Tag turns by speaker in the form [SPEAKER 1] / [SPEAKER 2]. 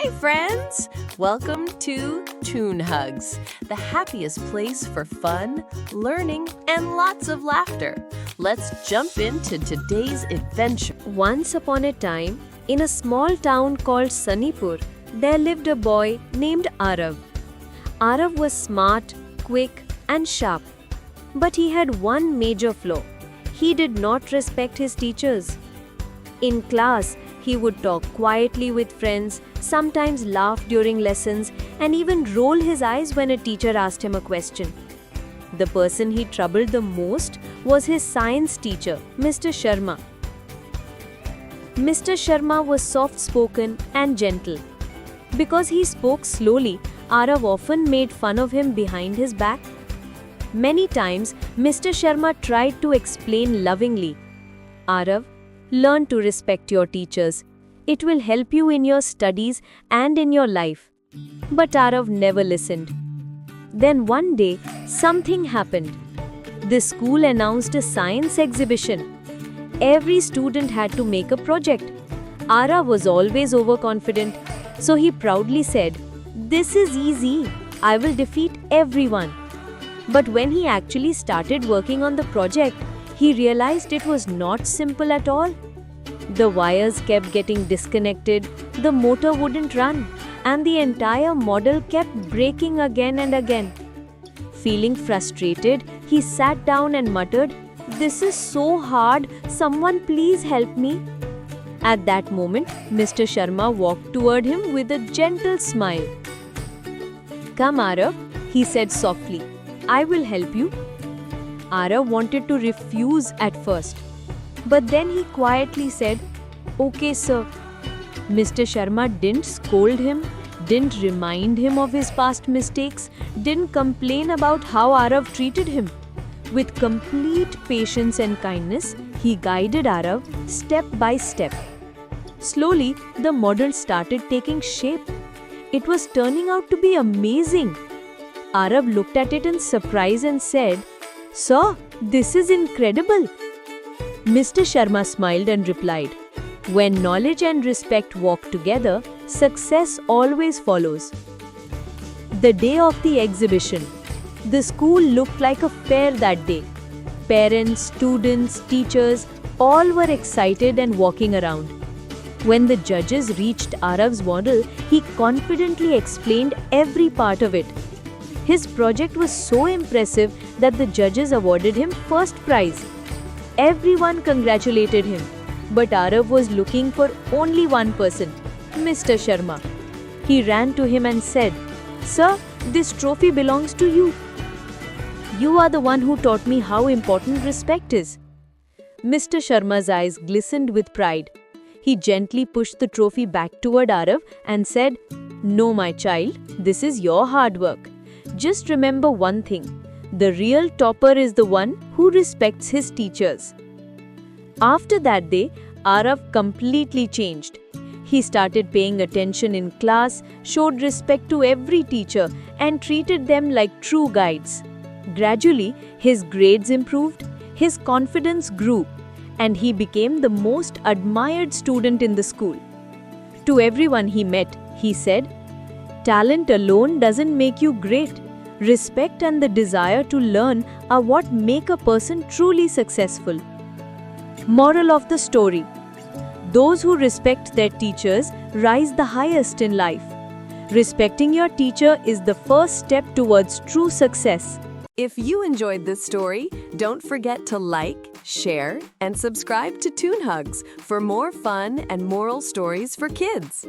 [SPEAKER 1] Hi, friends! Welcome to Toon Hugs, the happiest place for fun, learning, and lots of laughter. Let's jump into today's adventure.
[SPEAKER 2] Once upon a time, in a small town called Sunnipur, there lived a boy named Arav. Arav was smart, quick, and sharp. But he had one major flaw. He did not respect his teachers. In class, he would talk quietly with friends, sometimes laugh during lessons, and even roll his eyes when a teacher asked him a question. The person he troubled the most was his science teacher, Mr. Sharma. Mr. Sharma was soft-spoken and gentle. Because he spoke slowly, Arav often made fun of him behind his back. Many times, Mr. Sharma tried to explain lovingly, "Arav, learn to respect your teachers. It will help you in your studies and in your life." But Arav never listened. Then one day, something happened. The school announced a science exhibition. Every student had to make a project. Arav was always overconfident, so he proudly said, "This is easy. I will defeat everyone." But when he actually started working on the project, he realized it was not simple at all. The wires kept getting disconnected, the motor wouldn't run, and the entire model kept breaking again and again. Feeling frustrated, he sat down and muttered, "This is so hard, someone please help me." At that moment, Mr. Sharma walked toward him with a gentle smile. "Come, Arav," he said softly. "I will help you." Arav wanted to refuse at first, but then he quietly said, "Okay, sir." Mr. Sharma didn't scold him, didn't remind him of his past mistakes, didn't complain about how Arav treated him. With complete patience and kindness, he guided Arav step by step. Slowly, the model started taking shape. It was turning out to be amazing. Arav looked at it in surprise and said, "Sir, this is incredible." Mr. Sharma smiled and replied, "When knowledge and respect walk together, success always follows." The day of the exhibition, the school looked like a fair that day. Parents, students, teachers, all were excited and walking around. When the judges reached Arav's model, he confidently explained every part of it. His project was so impressive that the judges awarded him first prize. Everyone congratulated him, but Arav was looking for only one person, Mr. Sharma. He ran to him and said, "Sir, this trophy belongs to you. You are the one who taught me how important respect is." Mr. Sharma's eyes glistened with pride. He gently pushed the trophy back toward Arav and said, "No, my child, this is your hard work. Just remember one thing, the real topper is the one who respects his teachers." After that day, Arav completely changed. He started paying attention in class, showed respect to every teacher, and treated them like true guides. Gradually, his grades improved, his confidence grew, and he became the most admired student in the school. To everyone he met, he said, "Talent alone doesn't make you great. Respect and the desire to learn are what make a person truly successful." Moral of the story: those who respect their teachers rise the highest in life. Respecting your teacher is the first step towards true success.
[SPEAKER 1] If you enjoyed this story, don't forget to like, share, and subscribe to Toon Hugs for more fun and moral stories for kids.